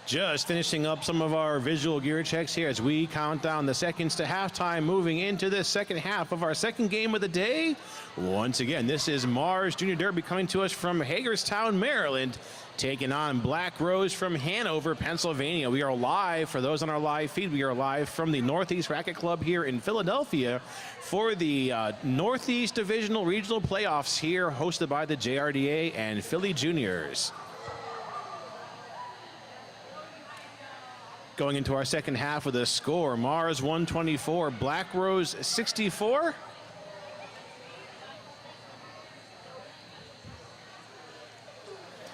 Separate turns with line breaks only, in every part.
Just finishing up some of our visual gear checks here as we count down the seconds to halftime, moving into the second half of our second game of the day. Once again, this is Mars Junior Derby coming to us from Hagerstown, Maryland, taking on Balck Rose from Hanover, Pennsylvania. We are live, for those on our live feed, we are live from the Northeast Racket Club here in Philadelphia for the Northeast Divisional Regional Playoffs here, hosted by the JRDA and Philly Juniors. Going into our second half with a score, Mars 124, Balck Rose 64.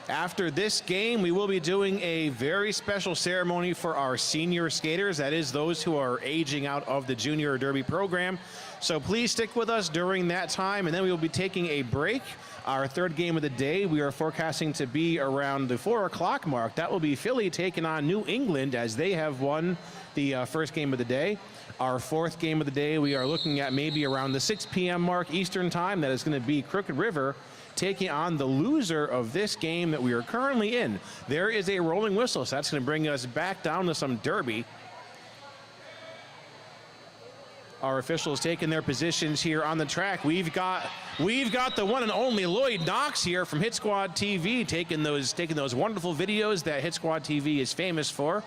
After this game, we will be doing a very special ceremony for our senior skaters. That is those who are aging out of the Junior Derby program. So please stick with us during that time, and then we will be taking a break. Our third game of the day, we are forecasting to be around the 4 o'clock mark. That will be Philly taking on New England as they have won the first game of the day. Our fourth game of the day, we are looking at maybe around the 6 p.m. mark Eastern time. That is going to be Crooked River taking on the loser of this game that we are currently in. There is a rolling whistle, so that's going to bring us back down to some derby. Our officials taking their positions here on the track. We've got the one and only Lloyd Knox here from Hit Squad TV, taking those wonderful videos that Hit Squad TV is famous for.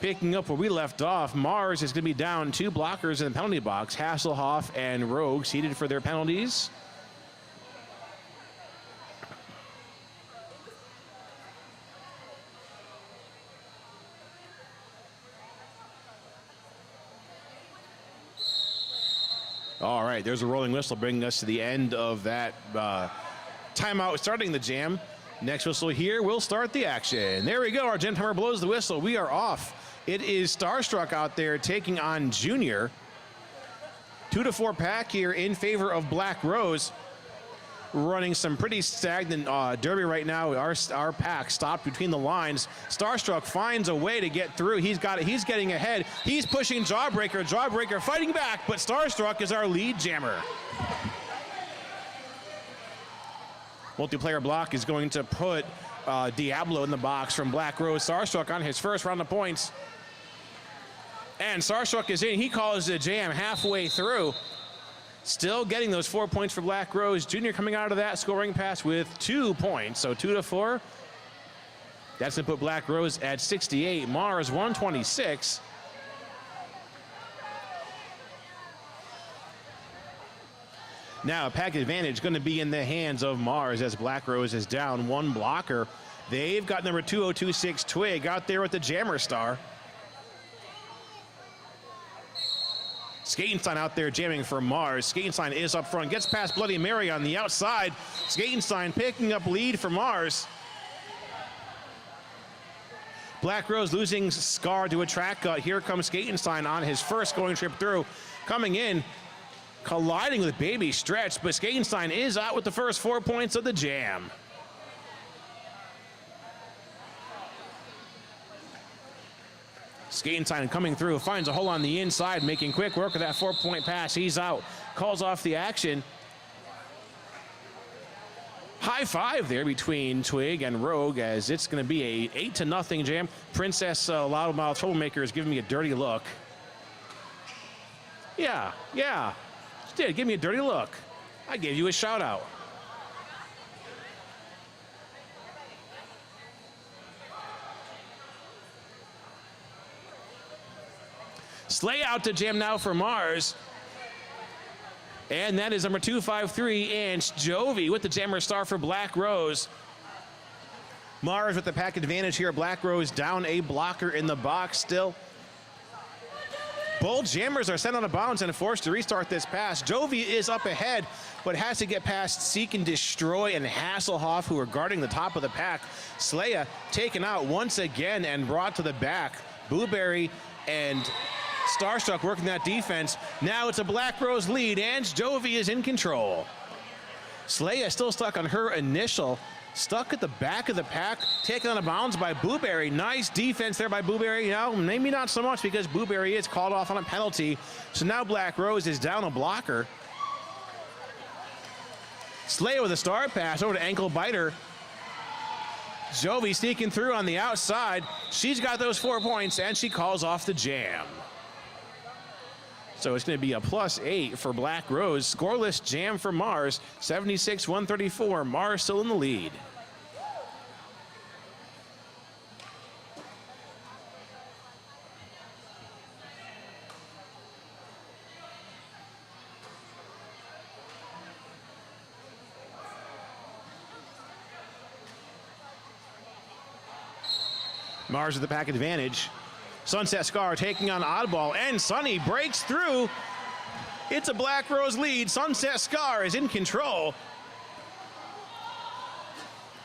Picking up where we left off, Mars is going to be down 2 blockers in the penalty box. Hasselhoff and Rogue seated for their penalties. All right, there's a rolling whistle bringing us to the end of that timeout starting the jam. Next whistle here will start the action. There we go, our jam timer blows the whistle. We are off. It is Starstruck out there taking on Junior. 2-4 pack here in favor of Balck Rose. Running some pretty stagnant derby right now. Our pack stopped between the lines. Starstruck finds a way to get through. He's got it. He's getting ahead. He's pushing Jawbreaker. Jawbreaker fighting back, but Starstruck is our lead jammer. Multiplayer block is going to put Diablo in the box from Balck Rose. Starstruck on his first round of points. And Starstruck is in. He calls the jam halfway through. Still getting those 4 points for Balck Rose. Junior coming out of that scoring pass with 2 points. So 2-4. That's going to put Balck Rose at 68. Mars 126. Now, pack advantage going to be in the hands of Mars as Balck Rose is down 1 blocker. They've got number 2026 Twig out there with the Jammer Star. Skatenstein out there jamming for Mars. Skatenstein is up front, gets past Bloody Mary on the outside. Skatenstein picking up lead for Mars. Balck Rose losing Scar to a track cut. Here comes Skatenstein on his first going trip through. Coming in, colliding with Baby Stretch, but Skatenstein is out with the first 4 points of the jam. Skatenstein coming through, finds a hole on the inside, making quick work of that 4-point pass. He's out, calls off the action. High five there between Twig and Rogue as it's going to be a 8-0 jam. Princess Loudmouth Troublemaker is giving me a dirty look. Yeah, she did give me a dirty look. I gave you a shout out. Slay out to jam now for Mars. And that is number 253-inch Jovi with the Jammer Star for Balck Rose. Mars with the pack advantage here. Balck Rose down a blocker in the box still. Both jammers are sent out of bounds and forced to restart this pass. Jovi is up ahead, but has to get past Seek and Destroy and Hasselhoff, who are guarding the top of the pack. Slaya taken out once again and brought to the back. Blueberry and Starstruck working that defense. Now it's a Balck Rose lead, and Jovi is in control. Slaya still stuck on her initial. Stuck at the back of the pack, taken out of bounds by Blueberry. Nice defense there by Blueberry. Now, maybe not so much because Blueberry is called off on a penalty. So now Balck Rose is down a blocker. Slaya with a star pass over to Ankle Biter. Jovi sneaking through on the outside. She's got those 4 points, and she calls off the jam. So it's going to be a +8 for Balck Rose. Scoreless jam for Mars, 76-134. Mars still in the lead. Mars with the pack advantage. Sunset Scar taking on Oddball, and Sunny breaks through. It's a Balck Rose lead. Sunset Scar is in control.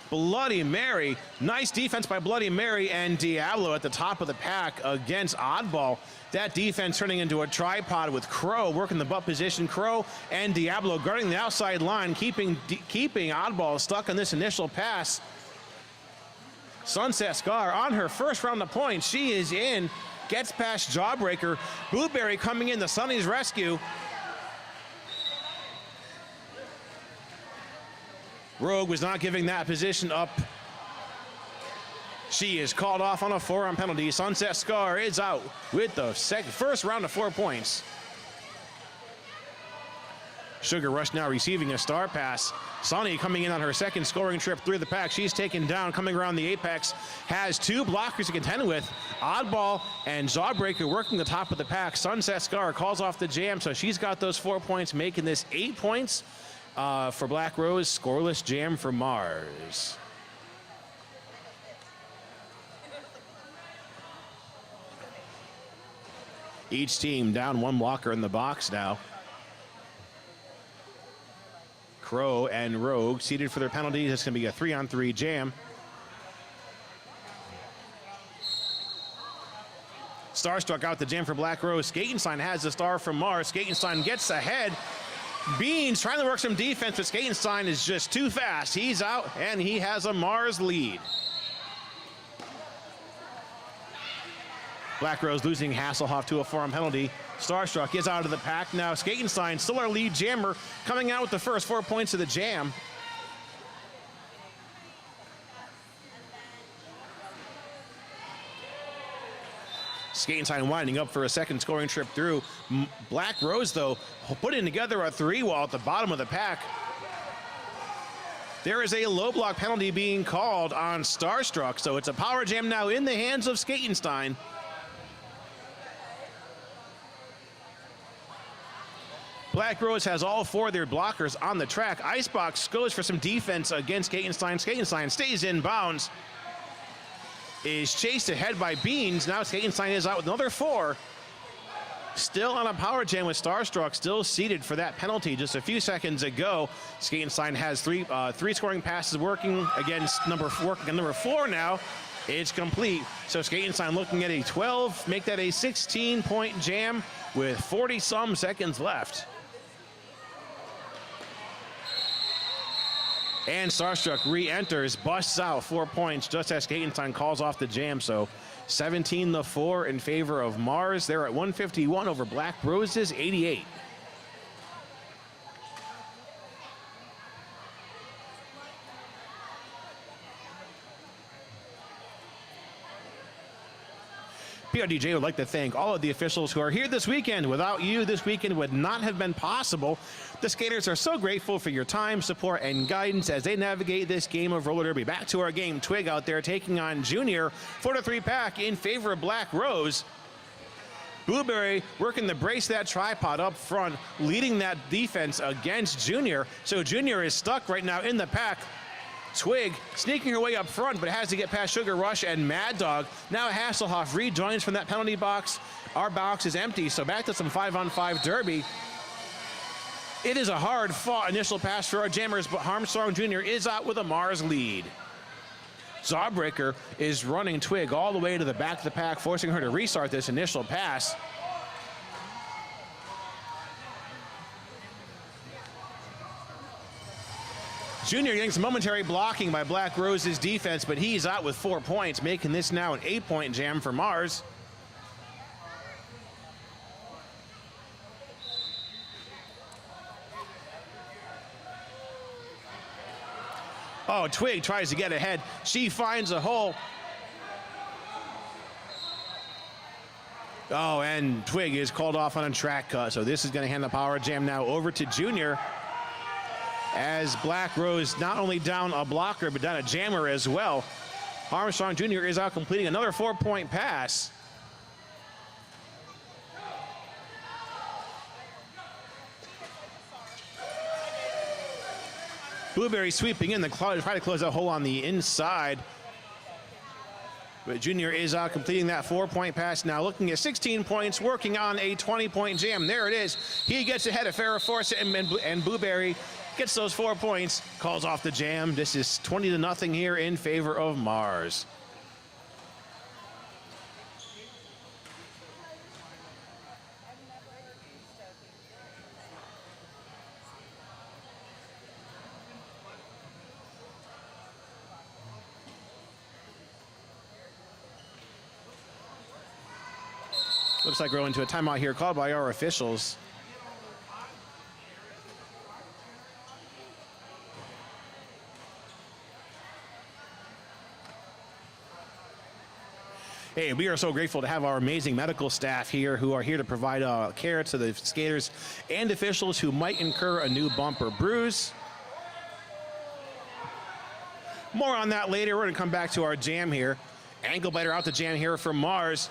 Bloody Mary, nice defense by Bloody Mary, and Diablo at the top of the pack against Oddball. That defense turning into a tripod with Crow working the butt position. Crow and Diablo guarding the outside line, keeping Oddball stuck on this initial pass. Sunset Scar on her first round of points. She is in, gets past Jawbreaker. Blueberry coming in, the Sunny's rescue. Rogue was not giving that position up. She is called off on a forearm penalty. Sunset Scar is out with the first round of 4 points. Sugar Rush now receiving a star pass. Sunny coming in on her second scoring trip through the pack. She's taken down, coming around the apex. Has 2 blockers to contend with. Oddball and Jawbreaker working the top of the pack. Sunset Scar calls off the jam, so she's got those 4 points, making this 8 points for Balck Rose. Scoreless jam for Mars. Each team down 1 blocker in the box now. Crow and Rogue seated for their penalties. It's going to be a 3-on-3 jam. Starstruck out the jam for Balck Rose. Skatenstein has the star from Mars. Skatenstein gets ahead. Beans trying to work some defense, but Skatenstein is just too fast. He's out, and he has a Mars lead. Balck Rose losing Hasselhoff to a forearm penalty. Starstruck is out of the pack. Now Skatenstein, still our lead jammer, coming out with the first 4 points of the jam. Skatenstein winding up for a second scoring trip through. Balck Rose, though, putting together a 3-wall at the bottom of the pack. There is a low block penalty being called on Starstruck, so it's a power jam now in the hands of Skatenstein. Balck Rose has all 4 of their blockers on the track. Icebox goes for some defense against Skatenstein. Skatenstein stays in bounds. Is chased ahead by Beans. Now Skatenstein is out with another 4. Still on a power jam with Starstruck, still seated for that penalty just a few seconds ago. Skatenstein has 3 scoring passes working against number 4 now. It's complete. So Skatenstein looking at a 12, make that a 16-point jam with 40-some seconds left. And Starstruck re-enters, busts out 4 points just as Skatenstein calls off the jam. So 17-4 in favor of Mars. They're at 151 over Balck Rose's 88. PRDJ would like to thank all of the officials who are here this weekend. Without you, this weekend would not have been possible. The skaters are so grateful for your time, support, and guidance as they navigate this game of roller derby. Back to our game. Twig out there taking on Junior. 4-3 pack in favor of Balck Rose. Blueberry working to brace that tripod up front, leading that defense against Junior. So Junior is stuck right now in the pack. Twig sneaking her way up front, but has to get past Sugar Rush and Mad Dog. Now Hasselhoff rejoins from that penalty box. Our box is empty, so back to some 5-on-5 derby. It is a hard-fought initial pass for our jammers, but Armstrong Jr. is out with a Mars lead. Jawbreaker is running Twig all the way to the back of the pack, forcing her to restart this initial pass. Junior getting some momentary blocking by Balck Rose's defense, but he's out with 4 points, making this now an 8-point jam for Mars. Oh, Twig tries to get ahead. She finds a hole. Oh, and Twig is called off on a track cut. So this is going to hand the power jam now over to Junior, as Balck Rose not only down a blocker, but down a jammer as well. Armstrong Jr. is out completing another 4-point pass. Blueberry sweeping in the cloud to try to close that hole on the inside. But Junior is out completing that 4-point pass now, looking at 16 points, working on a 20-point jam. There it is. He gets ahead of Farrah Force and Blueberry gets those 4 points, calls off the jam. This is 20-0 here in favor of Mars. Looks like we're going to a timeout here called by our officials. Hey, we are so grateful to have our amazing medical staff here who are here to provide care to the skaters and officials who might incur a new bump or bruise. More on that later. We're going to come back to our jam here. Ankle biter out the jam here for Mars.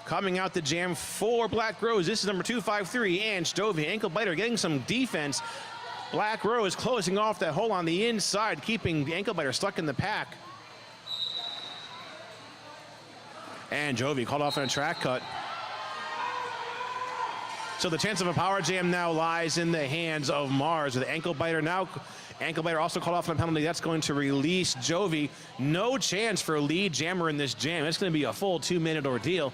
Coming out the jam for Balck Rose. This is number 253, Ann Stovey. Ankle biter getting some defense. Balck Rose closing off that hole on the inside, keeping the ankle biter stuck in the pack. And Jovi called off on a track cut. So the chance of a power jam now lies in the hands of Mars with ankle biter now. Ankle biter also called off on a penalty. That's going to release Jovi. No chance for lead jammer in this jam. It's going to be a full 2-minute ordeal.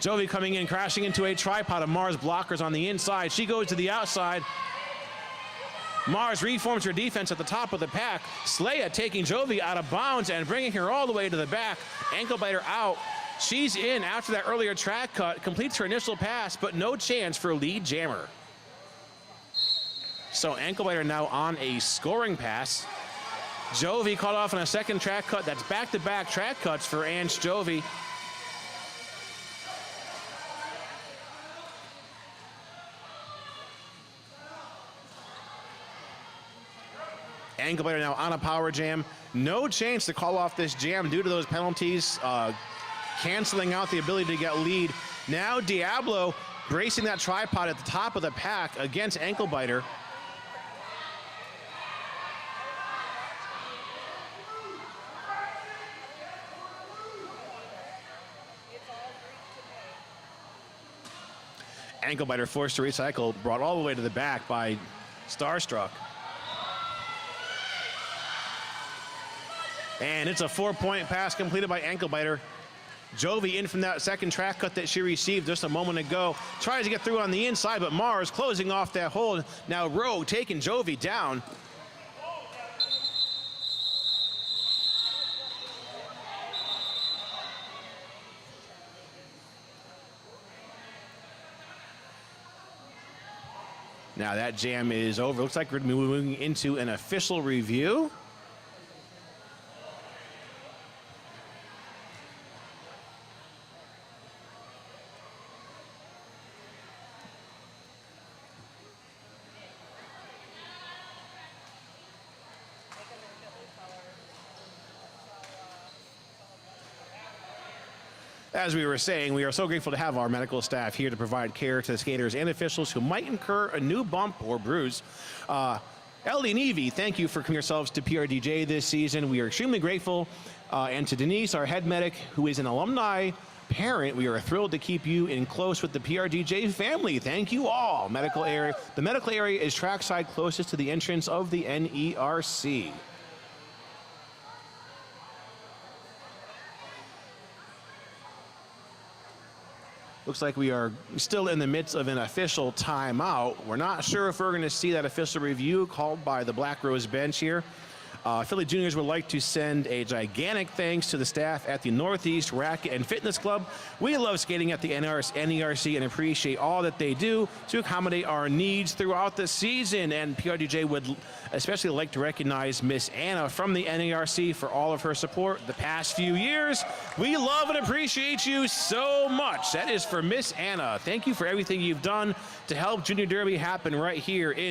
Jovi coming in, crashing into a tripod of Mars blockers on the inside. She goes to the outside. Mars reforms her defense at the top of the pack. Slaya taking Jovi out of bounds and bringing her all the way to the back. Ankle biter out. She's in after that earlier track cut, completes her initial pass, but no chance for lead jammer. So ankle biter now on a scoring pass. Jovi called off on a second track cut. That's back-to-back track cuts for Ann Jovi. Ankle biter now on a power jam. No chance to call off this jam due to those penalties, canceling out the ability to get lead. Now Diablo bracing that tripod at the top of the pack against ankle biter. Ankle biter forced to recycle, brought all the way to the back by Starstruck. And it's a 4-point pass completed by ankle biter. Jovi in from that second track cut that she received just a moment ago. Tries to get through on the inside, but Mars closing off that hole. Now Rowe taking Jovi down. Now that jam is over. Looks like we're moving into an official review. As we were saying, we are so grateful to have our medical staff here to provide care to the skaters and officials who might incur a new bump or bruise. Ellie and Evie, thank you for coming yourselves to PRDJ this season. We are extremely grateful. And to Denise, our head medic, who is an alumni parent, we are thrilled to keep you in close with the PRDJ family. Thank you all. Medical area. The medical area is trackside closest to the entrance of the NERC. Looks like we are still in the midst of an official timeout. We're not sure if we're going to see that official review called by the Balck Rose bench here. Philly Juniors would like to send a gigantic thanks to the staff at the Northeast Racket and Fitness Club. We love skating at the NERC and appreciate all that they do to accommodate our needs throughout the season. And PRDJ would especially like to recognize Miss Anna from the NERC for all of her support the past few years. We love and appreciate you so much. That is for Miss Anna. Thank you for everything you've done to help Junior Derby happen right here in